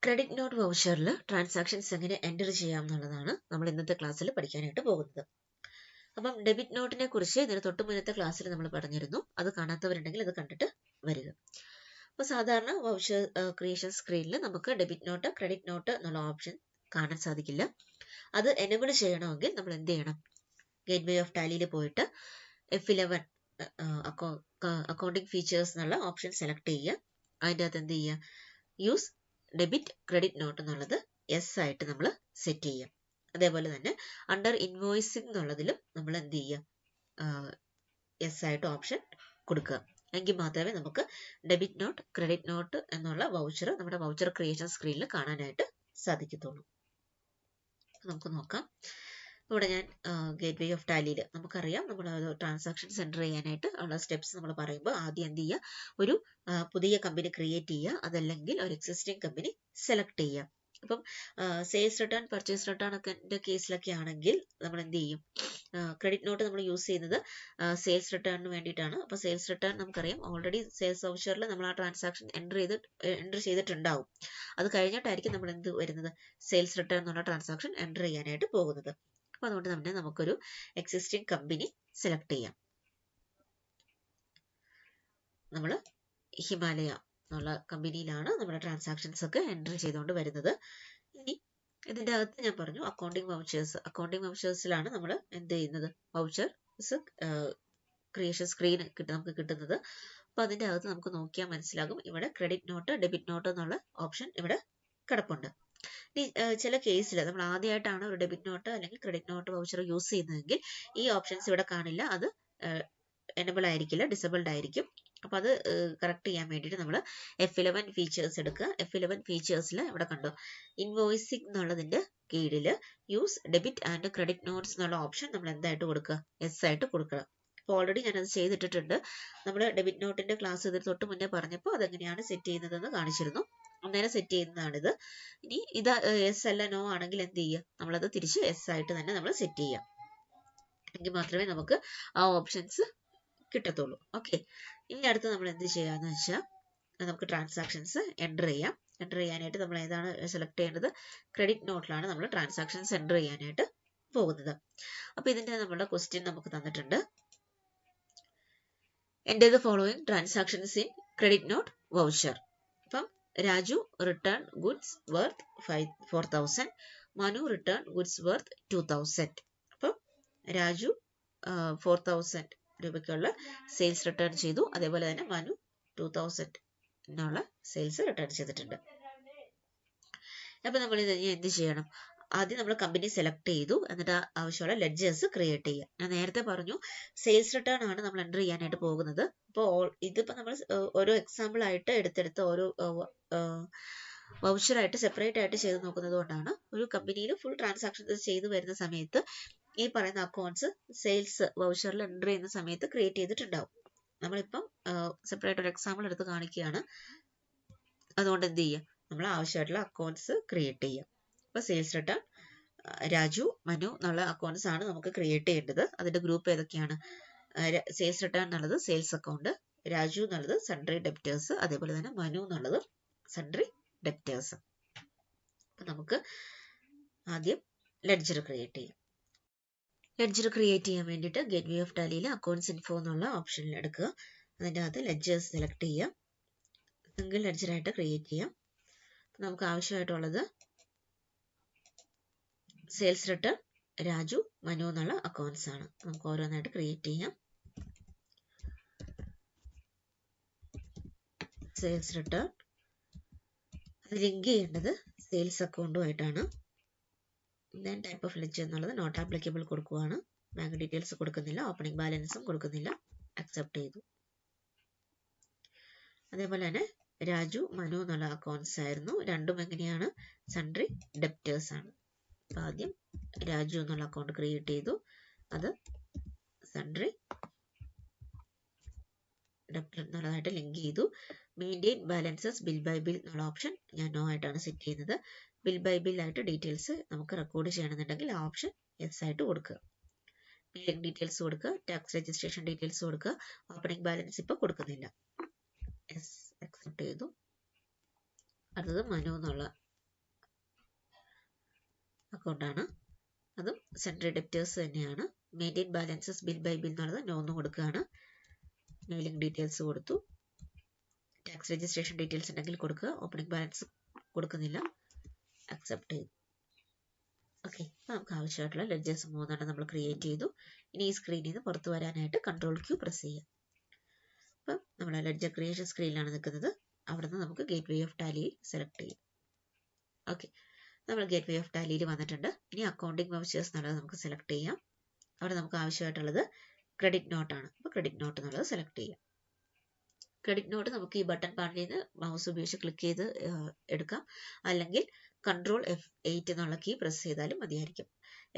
Credit note വൗച്ചറിൽ transactions എങ്ങനെ enter ചെയ്യാം എന്നുള്ളതാണ് നമ്മൾ ഇന്നത്തെ ക്ലാസ്സിൽ പഠിക്കാനായിട്ട് പോകുന്നത്. അപ്പം ഡെബിറ്റ് നോട്ടിനെ കുറിച്ച് ഇതിന് തൊട്ട് മുന്നത്തെ ക്ലാസ്സിൽ നമ്മൾ പറഞ്ഞിരുന്നു. അത് കാണാത്തവരുണ്ടെങ്കിൽ അത് കണ്ടിട്ട് വരിക. അപ്പോൾ സാധാരണ വൗച്ചർ ക്രിയേഷൻ സ്ക്രീനിൽ നമുക്ക് ഡെബിറ്റ് നോട്ട്, ക്രെഡിറ്റ് നോട്ട് എന്നുള്ള ഓപ്ഷൻ കാണാൻ സാധിക്കില്ല. അത് എനേബിൾ ചെയ്യണമെങ്കിൽ നമ്മൾ എന്ത് ചെയ്യണം? ഗേറ്റ്വേ ഓഫ് ടാലിയിൽ പോയിട്ട് F11 അക്കൗണ്ടിങ് ഫീച്ചേഴ്സ് എന്നുള്ള ഓപ്ഷൻ സെലക്ട് ചെയ്യുക. അതിൻ്റെ അകത്ത് എന്ത് ചെയ്യുക? യൂസ് ഡെബിറ്റ് ക്രെഡിറ്റ് നോട്ട് എന്നുള്ളത് യെസ് ആയിട്ട് നമ്മൾ സെറ്റ് ചെയ്യാം. അതേപോലെ തന്നെ അണ്ടർ ഇൻവോയ്സിംഗ് എന്നുള്ളതിലും നമ്മൾ എന്ത് ചെയ്യുക? യെസ് ആയിട്ട് ഓപ്ഷൻ കൊടുക്കുക. എങ്കിൽ മാത്രമേ നമുക്ക് ഡെബിറ്റ് നോട്ട്, ക്രെഡിറ്റ് നോട്ട് എന്നുള്ള വൗച്ചർ നമ്മുടെ വൗച്ചർ ക്രിയേഷൻ സ്ക്രീനിൽ കാണാനായിട്ട് സാധിക്കത്തുള്ളൂ. നമുക്ക് നോക്കാം. ഇവിടെ ഞാൻ ഗേറ്റ്വേ ഓഫ് ടാലിയിൽ നമുക്കറിയാം, നമ്മൾ ട്രാൻസാക്ഷൻസ് എൻ്റർ ചെയ്യാനായിട്ട് ഉള്ള സ്റ്റെപ്സ് നമ്മൾ പറയുമ്പോൾ ആദ്യം എന്ത് ചെയ്യുക? ഒരു പുതിയ കമ്പനി ക്രിയേറ്റ് ചെയ്യുക, അതല്ലെങ്കിൽ ഒരു എക്സിസ്റ്റിംഗ് കമ്പനി സെലക്ട് ചെയ്യുക. അപ്പം സെയിൽസ് റിട്ടേൺ, പർച്ചേസ് റിട്ടേൺ ഒക്കെ കേസിലൊക്കെ ആണെങ്കിൽ നമ്മൾ എന്ത് ചെയ്യും? ക്രെഡിറ്റ് നോട്ട് നമ്മൾ യൂസ് ചെയ്യുന്നത് സെയിൽസ് റിട്ടേണിന് വേണ്ടിയിട്ടാണ്. അപ്പോൾ സെയിൽസ് റിട്ടേൺ നമുക്കറിയാം, ഓൾറെഡി സെയിൽസ് വൗച്ചറിൽ നമ്മൾ ആ ട്രാൻസാക്ഷൻ എൻ്റർ ചെയ്തിട്ടുണ്ടാവും. അത് കഴിഞ്ഞിട്ടായിരിക്കും നമ്മൾ എന്ത് വരുന്നത്? സെയിൽസ് റിട്ടേൺ എന്നുള്ള ട്രാൻസാക്ഷൻ എൻ്റർ ചെയ്യാനായിട്ട് പോകുന്നത്. അപ്പോൾ അതുകൊണ്ട് തന്നെ നമുക്കൊരു എക്സിസ്റ്റിംഗ് കമ്പനി സെലക്ട് ചെയ്യാം. നമ്മൾ ഹിമാലയ എന്നുള്ള കമ്പനിയിലാണ് നമ്മുടെ ട്രാൻസാക്ഷൻസ് ഒക്കെ എൻ്റർ ചെയ്തുകൊണ്ട് വരുന്നത്. ഇനി ഇതിൻ്റെ അകത്ത് ഞാൻ പറഞ്ഞു അക്കൗണ്ടിങ് വൗച്ചേഴ്സിലാണ് നമ്മൾ എന്ത് ചെയ്യുന്നത്? വൗച്ചേഴ്സ് ക്രിയേഷൻ സ്ക്രീൻ നമുക്ക് കിട്ടുന്നത്. അപ്പോൾ അതിൻ്റെ അകത്ത് നമുക്ക് നോക്കിയാൽ മനസ്സിലാകും, ഇവിടെ ക്രെഡിറ്റ് നോട്ട്, ഡെബിറ്റ് നോട്ട് എന്നുള്ള ഓപ്ഷൻ ഇവിടെ കിടപ്പുണ്ട്. ചില കേസിൽ നമ്മൾ ആദ്യമായിട്ടാണ് ഒരു ഡെബിറ്റ് നോട്ട് അല്ലെങ്കിൽ ക്രെഡിറ്റ് നോട്ട് വൗച്ചർ യൂസ് ചെയ്യുന്നതെങ്കിൽ ഈ ഓപ്ഷൻസ് ഇവിടെ കാണില്ല. അത് എനേബിൾ ആയിരിക്കില്ല, ഡിസേബിൾഡ് ആയിരിക്കും. അപ്പോൾ അത് കറക്റ്റ് ചെയ്യാൻ വേണ്ടിയിട്ട് നമ്മൾ F11 ഫീച്ചേഴ്സ് എടുക്കുക. F11 ഫീച്ചേഴ്സിൽ ഇവിടെ കണ്ടോ, ഇൻവോയ്സിംഗ് എന്നുള്ളതിൻ്റെ കീഴിൽ use debit and credit notes എന്നുള്ള ഓപ്ഷൻ നമ്മൾ എന്തായിട്ട് കൊടുക്കുക? യെസ് ആയിട്ട് കൊടുക്കുക. അപ്പോൾ ഓൾറെഡി ഞാനത് ചെയ്തിട്ടിട്ടുണ്ട്. നമ്മൾ ഡെബിറ്റ് നോട്ടിൻ്റെ ക്ലാസ് ഇതിന് തൊട്ട് മുന്നേ പറഞ്ഞപ്പോൾ അതെങ്ങനെയാണ് സെറ്റ് ചെയ്യുന്നതെന്ന് കാണിച്ചിരുന്നു. അന്നേരം സെറ്റ് ചെയ്യുന്നതാണിത്. ഇനി ഇത് യെസ് അല്ല നോ ആണെങ്കിൽ എന്ത് ചെയ്യുക? നമ്മളത് തിരിച്ച് യെസ് ആയിട്ട് തന്നെ നമ്മൾ സെറ്റ് ചെയ്യാം. എങ്കിൽ മാത്രമേ നമുക്ക് ആ ഓപ്ഷൻസ് കിട്ടത്തുള്ളൂ. ഓക്കെ, ഇനി അടുത്ത് നമ്മൾ എന്ത് ചെയ്യാന്ന് വെച്ചാൽ നമുക്ക് ട്രാൻസാക്ഷൻസ് എൻ്റർ ചെയ്യാം. എൻ്റർ ചെയ്യാനായിട്ട് നമ്മൾ ഏതാണ് സെലക്ട് ചെയ്യേണ്ടത്? ക്രെഡിറ്റ് നോട്ടിലാണ് നമ്മൾ ട്രാൻസാക്ഷൻസ് എൻ്റർ ചെയ്യാനായിട്ട് പോകുന്നത്. അപ്പോൾ ഇതിൻ്റെ നമ്മുടെ ക്വസ്റ്റ്യൻ നമുക്ക് തന്നിട്ടുണ്ട്. Enter the following transactions in credit note voucher. അപ്പം Raju return goods worth 4,000, Manu return goods worth 2,000. അപ്പം രാജു 4,000 രൂപയ്ക്കുള്ള സെയിൽസ് റിട്ടേൺ ചെയ്തു. അതേപോലെ തന്നെ മനു 2,000 എന്നുള്ള സെയിൽസ് റിട്ടേൺ ചെയ്തിട്ടുണ്ട്. അപ്പം നമ്മൾ ഇത് എന്ത് ചെയ്യണം? ആദ്യം നമ്മൾ കമ്പനി സെലക്ട് ചെയ്തു, എന്നിട്ട് ആവശ്യമുള്ള ലെഡ്ജേഴ്സ് ക്രിയേറ്റ് ചെയ്യുക. ഞാൻ നേരത്തെ പറഞ്ഞു സെയിൽസ് റിട്ടേൺ ആണ് നമ്മൾ എൻ്റർ ചെയ്യാനായിട്ട് പോകുന്നത്. അപ്പോൾ ഇതിപ്പോൾ നമ്മൾ ഓരോ എക്സാമ്പിൾ ആയിട്ട് എടുത്തെടുത്ത് ഓരോ വൗച്ചറായിട്ട് സെപ്പറേറ്റ് ആയിട്ട് ചെയ്ത് നോക്കുന്നത് കൊണ്ടാണ് ഒരു കമ്പനിയിൽ ഫുൾ ട്രാൻസാക്ഷൻ ചെയ്തു വരുന്ന സമയത്ത് ഈ പറയുന്ന അക്കൗണ്ട്സ് സെയിൽസ് വൗച്ചറിൽ എൻ്റർ ചെയ്യുന്ന സമയത്ത് ക്രിയേറ്റ് ചെയ്തിട്ടുണ്ടാവും. നമ്മളിപ്പം സെപ്പറേറ്റ് ഒരു എക്സാമ്പിൾ എടുത്ത് കാണിക്കുകയാണ്. അതുകൊണ്ട് എന്ത് ചെയ്യുക? നമ്മൾ ആവശ്യമായിട്ടുള്ള അക്കൗണ്ട്സ് ക്രിയേറ്റ് ചെയ്യുക. അപ്പോൾ സെയിൽസ് റിട്ടേൺ രാജു, മനു എന്നുള്ള അക്കൗണ്ട്സ് ആണ് നമുക്ക് ക്രിയേറ്റ് ചെയ്യേണ്ടത്. അതിൻ്റെ ഗ്രൂപ്പ് ഏതൊക്കെയാണ്? സെയിൽസ് റിട്ടേൺ എന്നുള്ളത് സെയിൽസ് അക്കൗണ്ട്, രാജു എന്നുള്ളത് സൺഡ്രി ഡെപ്റ്റേഴ്സ്, അതേപോലെ തന്നെ മനു എന്നുള്ളത് സൺഡ്രി ഡെപ്റ്റേഴ്സ്. അപ്പം നമുക്ക് ആദ്യം ലെഡ്ജർ ക്രിയേറ്റ് ചെയ്യാം. ലെഡ്ജർ ക്രിയേറ്റ് ചെയ്യാൻ വേണ്ടിയിട്ട് ഗേറ്റ്വേ ഓഫ് ടാലിയിൽ അക്കൗണ്ട്സ് ഇൻഫോ എന്നുള്ള ഓപ്ഷനിൽ എടുക്കുക. അതിൻ്റെ അകത്ത് ലെഡ്ജേഴ്സ് സെലക്ട് ചെയ്യുക. സിംഗിൾ ലെഡ്ജറായിട്ട് ക്രിയേറ്റ് ചെയ്യാം. നമുക്ക് ആവശ്യമായിട്ടുള്ളത് സെയിൽസ് റിട്ടേൺ രാജു, മനു എന്നുള്ള അക്കൗണ്ട്സ് ആണ്. നമുക്ക് ഓരോന്നായിട്ട് ക്രിയേറ്റ് ചെയ്യാം. സെയിൽസ് റിട്ടേൺ അത് ലിങ്ക് ചെയ്യേണ്ടത് സെയിൽസ് അക്കൗണ്ടുമായിട്ടാണ്. ദെൻ ടൈപ്പ് ഓഫ് ലെഡ്ജർ എന്നുള്ളത് നോട്ട് ആപ്ലിക്കബിൾ കൊടുക്കുകയാണ്. ബാങ്ക് ഡീറ്റെയിൽസ് കൊടുക്കുന്നില്ല, ഓപ്പണിംഗ് ബാലൻസും കൊടുക്കുന്നില്ല, അക്സെപ്റ്റ് ചെയ്തു. അതേപോലെ തന്നെ രാജു, മനു എന്നുള്ള അക്കൗണ്ട്സ് ആയിരുന്നു. രണ്ടും എങ്ങനെയാണ്? സൺഡ്രി ഡെപ്റ്റേഴ്സ് ആണ്. അപ്പോൾ ആദ്യം രാജു എന്നുള്ള അക്കൗണ്ട് ക്രിയേറ്റ് ചെയ്തു, അത് സൺഡ്രി ഡെപ്റ്റർ എന്നുള്ളതായിട്ട് ലിങ്ക് ചെയ്തു. Maintain balances bill by bill എന്നുള്ള ഓപ്ഷൻ ഞാൻ നോ ആയിട്ടാണ് സെറ്റ് ചെയ്യുന്നത്. ബിൽ ബൈ ബിൽ ആയിട്ട് ഡീറ്റെയിൽസ് നമുക്ക് റെക്കോർഡ് ചെയ്യണമെന്നുണ്ടെങ്കിൽ ആ ഓപ്ഷൻ യെസ് ആയിട്ട് കൊടുക്കുക. ബില്ലിംഗ് ഡീറ്റെയിൽസ് കൊടുക്കുക, ടാക്സ് രജിസ്ട്രേഷൻ ഡീറ്റെയിൽസ് കൊടുക്കുക. ഓപ്പണിംഗ് ബാലൻസ് ഇപ്പോൾ കൊടുക്കുന്നില്ല, യെസ് അക്സെപ്റ്റ് ചെയ്തു. അടുത്തത് മനു എന്നുള്ള അക്കൗണ്ടാണ്. അതും സെൻട്രി ഡെപ്റ്റേഴ്സ് തന്നെയാണ്. Maintain balances bill by bill എന്നുള്ളത് നോന്ന് കൊടുക്കുകയാണ്. മെയിലിംഗ് ഡീറ്റെയിൽസ് കൊടുത്തു. ടാക്സ് രജിസ്ട്രേഷൻ ഡീറ്റെയിൽസ് ഉണ്ടെങ്കിൽ കൊടുക്കുക. ഓപ്പണിംഗ് ബാലൻസ് കൊടുക്കുന്നില്ല. അക്സെപ്റ്റ് ചെയ്തു. ഓക്കെ, അപ്പോൾ നമുക്ക് ആവശ്യമായിട്ടുള്ള ലെഡ്ജേഴ്സ് 3 നമ്മൾ ക്രിയേറ്റ് ചെയ്തു. ഇനി ഈ സ്ക്രീനിൽ നിന്ന് പുറത്തു വരാനായിട്ട് Ctrl+Q പ്രസ് ചെയ്യാം. അപ്പം നമ്മൾ ലെഡ്ജർ ക്രിയേഷൻ സ്ക്രീനിലാണ് നിൽക്കുന്നത്. അവിടെ നിന്ന് നമുക്ക് ഗേറ്റ് വേ ഓഫ് ടാലിയിൽ സെലക്ട് ചെയ്യാം. ഓക്കെ, നമ്മൾ ഗേറ്റ് വേ ഓഫ് ടാലിയിൽ വന്നിട്ടുണ്ട്. ഇനി അക്കൗണ്ടിംഗ് വൗച്ചേഴ്സ് എന്നുള്ളത് നമുക്ക് സെലക്ട് ചെയ്യാം. അവിടെ നമുക്ക് ആവശ്യമായിട്ടുള്ളത് ക്രെഡിറ്റ് നോട്ടാണ്. അപ്പോൾ ക്രെഡിറ്റ് നോട്ട് എന്നുള്ളത് സെലക്ട് ചെയ്യാം. ക്രെഡിറ്റ് നോട്ട് നമുക്ക് ഈ ബട്ടൺ പാനലിൽ നിന്ന് മൗസ് ഉപയോഗിച്ച് ക്ലിക്ക് ചെയ്ത് എടുക്കാം. അല്ലെങ്കിൽ Ctrl F8 എന്നുള്ള കീ പ്രസ് ചെയ്താലും മതിയായിരിക്കും.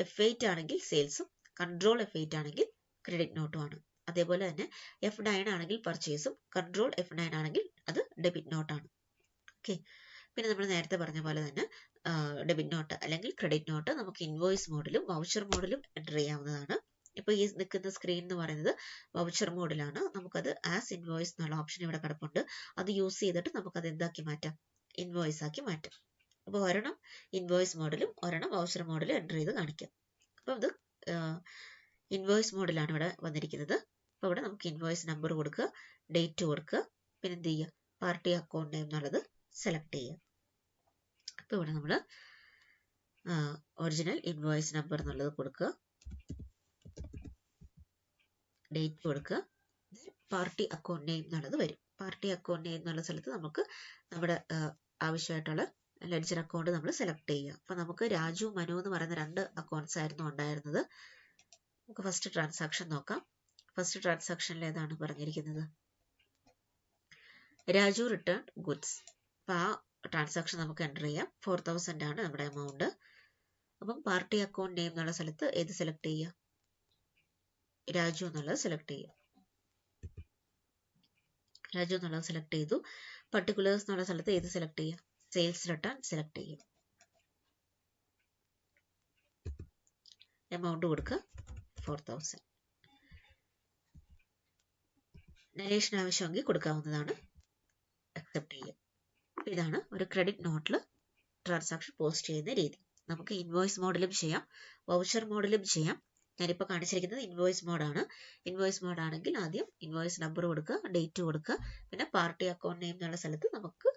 F8 ആണെങ്കിൽ സെയിൽസും, Ctrl F8 ആണെങ്കിൽ ക്രെഡിറ്റ് നോട്ടും ആണ്. അതേപോലെ തന്നെ F9 ആണെങ്കിൽ പർച്ചേസും, Ctrl F9 ആണെങ്കിൽ അത് ഡെബിറ്റ് നോട്ടാണ്. ഓക്കെ, പിന്നെ നമ്മൾ നേരത്തെ പറഞ്ഞ പോലെ തന്നെ ഡെബിറ്റ് നോട്ട് അല്ലെങ്കിൽ ക്രെഡിറ്റ് നോട്ട് നമുക്ക് ഇൻവോയ്സ് മോഡിലും വൗച്ചർ മോഡിലും എൻ്റർ ചെയ്യാവുന്നതാണ്. ഇപ്പോൾ ഈ നിൽക്കുന്ന സ്ക്രീൻ എന്ന് പറയുന്നത് വൗച്ചർ മോഡിലാണ്. നമുക്കത് ആസ് ഇൻവോയ്സ് എന്നുള്ള ഓപ്ഷൻ ഇവിടെ കിടപ്പുണ്ട്. അത് യൂസ് ചെയ്തിട്ട് നമുക്കത് എന്താക്കി മാറ്റാം, ഇൻവോയ്സ് ആക്കി മാറ്റാം. അപ്പോൾ ഒരെണ്ണം ഇൻവോയ്സ് മോഡിലും ഒരെണ്ണം വൗച്ചർ മോഡിലും എൻ്റർ ചെയ്ത് കാണിക്കാം. അപ്പോൾ ഇത് ഇൻവോയ്സ് മോഡിലാണ് ഇവിടെ വന്നിരിക്കുന്നത്. അപ്പോൾ ഇവിടെ നമുക്ക് ഇൻവോയ്സ് നമ്പർ കൊടുക്കുക, ഡേറ്റ് കൊടുക്കുക, പിന്നെ എന്ത് ചെയ്യുക, പാർട്ടി അക്കൗണ്ട് നെയിം എന്നുള്ളത് സെലക്ട് ചെയ്യുക. അപ്പോൾ ഇവിടെ നമ്മൾ ഒറിജിനൽ ഇൻവോയ്സ് നമ്പർ എന്നുള്ളത് കൊടുക്കുക, ഡേറ്റ് കൊടുക്കുക, പാർട്ടി അക്കൗണ്ട് നെയിം എന്നുള്ളത് വരും. പാർട്ടി അക്കൗണ്ട് നെയിം എന്നുള്ള സ്ഥലത്ത് നമുക്ക് നമ്മുടെ ആവശ്യമായിട്ടുള്ള ലെഡ്ജർ അക്കൗണ്ട് നമ്മൾ സെലക്ട് ചെയ്യുക. അപ്പോൾ നമുക്ക് രാജു, മനു എന്ന് പറയുന്ന 2 അക്കൗണ്ട്സ് ആയിരുന്നു ഉണ്ടായിരുന്നത്. നമുക്ക് ഫസ്റ്റ് ട്രാൻസാക്ഷൻ നോക്കാം. ഫസ്റ്റ് ട്രാൻസാക്ഷനിൽ ഏതാണ് പറഞ്ഞിരിക്കുന്നത്, രാജു റിട്ടേൺ ഗുഡ്സ്. അപ്പോൾ ആ ട്രാൻസാക്ഷൻ നമുക്ക് എൻ്റർ ചെയ്യാം. 4000 ആണ് നമ്മുടെ എമൗണ്ട്. അപ്പം പാർട്ടി അക്കൗണ്ട് നെയിം എന്നുള്ള സ്ഥലത്ത് ഏത് സെലക്ട് ചെയ്യുക, രാജു എന്നുള്ളത് സെലക്ട് ചെയ്യുക. രാജു എന്നുള്ളത് സെലക്ട് ചെയ്തു. പർട്ടിക്കുലേഴ്സ് എന്നുള്ള സ്ഥലത്ത് ഏത് സെലക്ട് ചെയ്യുക, സെയിൽസ് റിട്ടേൺ സെലക്ട് ചെയ്യുക. എമൗണ്ട് കൊടുക്കുക 4000. നരേഷൻ ആവശ്യമെങ്കിൽ കൊടുക്കാവുന്നതാണ്. അക്സെപ്റ്റ് ചെയ്യുക. ഇതാണ് ഒരു ക്രെഡിറ്റ് നോട്ടിൽ ട്രാൻസാക്ഷൻ പോസ്റ്റ് ചെയ്യുന്ന രീതി. നമുക്ക് ഇൻവോയ്സ് മോഡിലും ചെയ്യാം, വൗച്ചർ മോഡിലും ചെയ്യാം. ഞാനിപ്പോൾ കാണിച്ചിരിക്കുന്നത് ഇൻവോയ്സ് മോഡാണ്. ഇൻവോയ്സ് മോഡാണെങ്കിൽ ആദ്യം ഇൻവോയ്സ് നമ്പർ കൊടുക്കുക, ഡേറ്റ് കൊടുക്കുക, പിന്നെ പാർട്ടി അക്കൗണ്ട് നെയിം എന്നുള്ള സ്ഥലത്ത് നമുക്ക്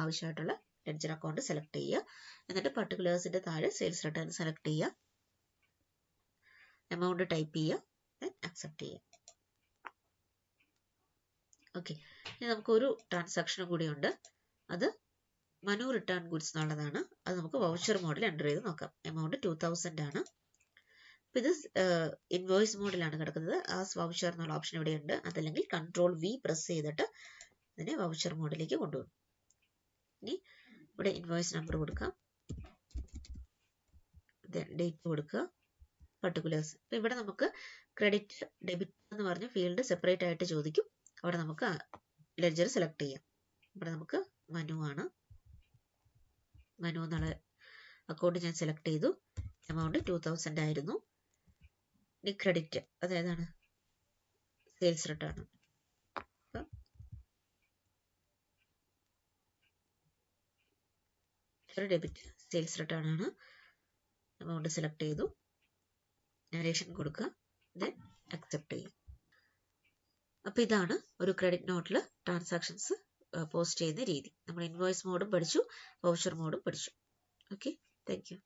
ആവശ്യമായിട്ടുള്ള ലെഡ്ജർ അക്കൗണ്ട് സെലക്ട് ചെയ്യുക. എന്നിട്ട് പർട്ടിക്കുലേഴ്സിൻ്റെ താഴെ സെയിൽസ് റിട്ടേൺ സെലക്ട് ചെയ്യുക, എമൗണ്ട് ടൈപ്പ് ചെയ്യുക, അക്സെപ്റ്റ് ചെയ്യുക. ഓക്കെ, ഇനി നമുക്കൊരു ട്രാൻസാക്ഷൻ കൂടിയുണ്ട്. അത് മനു റിട്ടേൺ ഗുഡ്സ് എന്നുള്ളതാണ്. അത് നമുക്ക് വൗച്ചർ മോഡിൽ എൻ്റർ ചെയ്ത് നോക്കാം. എമൗണ്ട് 2000 ആണ്. അപ്പോൾ ഇത് ഇൻവോയ്സ് മോഡിലാണ് കിടക്കുന്നത്. ആസ് വൗച്ചർ എന്നുള്ള ഓപ്ഷൻ ഇവിടെയുണ്ട്. അതല്ലെങ്കിൽ Ctrl+V പ്രസ് ചെയ്തിട്ട് ഇതിനെ വൗച്ചർ മോഡിലേക്ക് കൊണ്ടുപോകും. ഇനി ഇവിടെ ഇൻവോയ്സ് നമ്പർ കൊടുക്കാം, ഡേറ്റ് കൊടുക്കുക, പർട്ടിക്കുലേഴ്സ്. അപ്പോൾ ഇവിടെ നമുക്ക് ക്രെഡിറ്റ് ഡെബിറ്റ് എന്ന് പറഞ്ഞ് ഫീൽഡ് സെപ്പറേറ്റ് ആയിട്ട് ചോദിക്കും. അവിടെ നമുക്ക് ലെഡ്ജർ സെലക്ട് ചെയ്യാം. ഇവിടെ നമുക്ക് മനു ആണ്. മനു എന്നുള്ള അക്കൗണ്ട് ഞാൻ സെലക്ട് ചെയ്തു. എമൗണ്ട് 2000 ആയിരുന്നു. ഇനി ക്രെഡിറ്റ് അതേതാണ്, sales return. Debit sales return ആണ്. എമൗണ്ട് സെലക്ട് ചെയ്തു, നരേഷൻ കൊടുക്കുക, ദെൻ അക്സെപ്റ്റ് ചെയ്യും. അപ്പോൾ ഇതാണ് ഒരു ക്രെഡിറ്റ് നോട്ടിൽ ട്രാൻസാക്ഷൻസ് പോസ്റ്റ് ചെയ്യുന്ന രീതി. നമ്മൾ ഇൻവോയ്സ് മോഡും പഠിച്ചു, വൗച്ചർ മോഡും പഠിച്ചു. Okay, thank you.